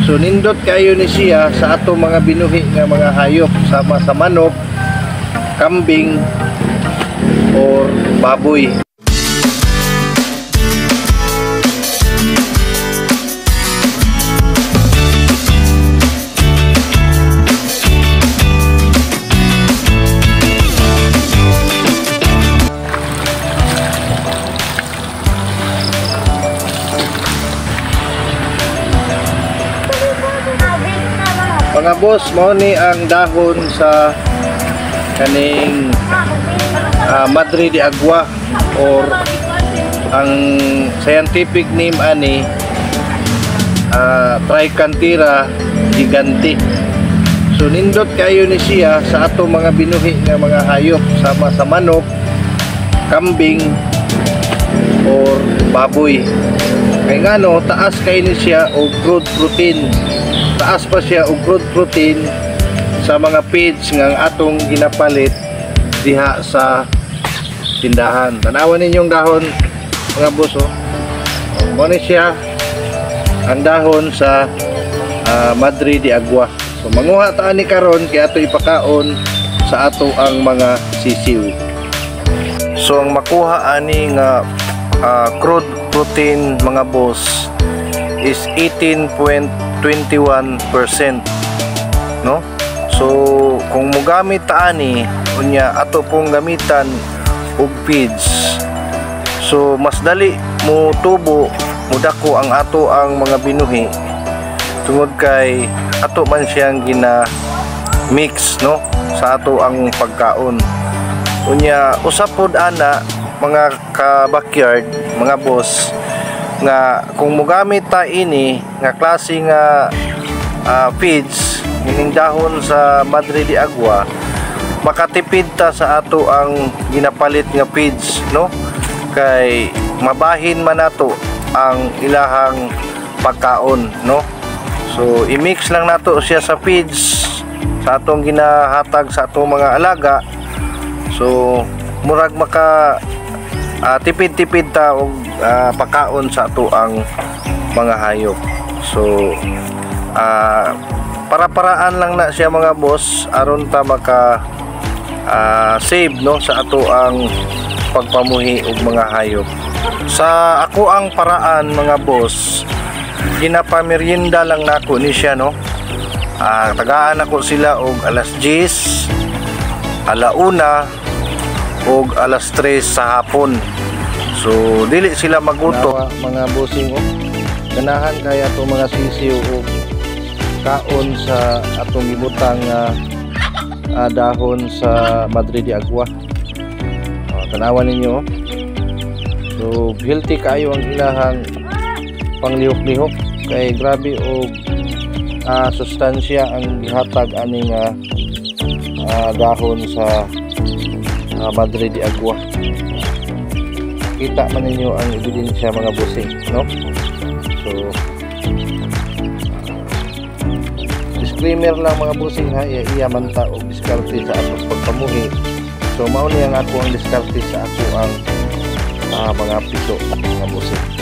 So nindot kayo ni siya sa ato mga binuhi nga mga hayop, sama sa manok, kambing or baboy. Mga boss, mao ni ang dahon sa kaning Madre de Agua or ang scientific name ani Trichantera gigante. So nindot kayo ni siya sa ato mga binuhi nga mga hayop, sama sa manok, kambing or baboy. Kay ngano taas kay ni siya og crude protein. Taas pa siya og crude protein sa mga feeds nga atong ginapalit diha sa tindahan. Tanawan ninyong dahon mga boss, oh. Mo ni siya ang dahon sa Madre de Agua. So manguha ta ani karon kay ato ipakaon sa ato ang mga sisiw. So ang makuha ani nga crude protein mga boss is 18.21%, no? So kung mogamit ta ani unya ato pong gamitan og feeds, so mas dali mo tubo mudako ang ato ang mga binuhi tungod kay ato man siyang gina mix, no, sa ato ang pagkaon. Unya usap pod ana mga ka backyard mga boss nga kung mogamit ta ini nga klase nga feeds ning dahon sa Madre de Agua, makatipid ta sa ato ang ginapalit nga feeds, no, kay mabahin man nato ang ilahang pagkaon, no. So i-mix lang nato siya sa feeds sa atong ginahatag sa atong mga alaga. So murag maka tipid-tipid ta og pagkaon sa ato ang mga hayop. So para-paraan lang na siya mga boss aron ta maka save, no, sa ato ang pagpamuhi og mga hayop. Sa ako ang paraan mga boss, ginapamerienda lang nako ni siya, no. Tagaan ako sila og alas 10, alauna og alas 3 sa hapon. So dili sila magutom mga bossing, oh. Ganahan kaya to mga sisiw og kaon sa atong gibutang dahon sa Madre de Agua. Tanawan ninyo, oh. So healthy kayo ang ilahang panglihok-lihok kay grabe og sustansya ang gihatag aning dahon sa Madre de Agua. Kita man ninyo ang ebidensya mga bossing, no? So disclaimer lang mga bossing, ha, iya man ta og diskarte sa atong pagpamuhi. So mao ni ang ako ang diskarte sa ako ang mga piso mga bossing.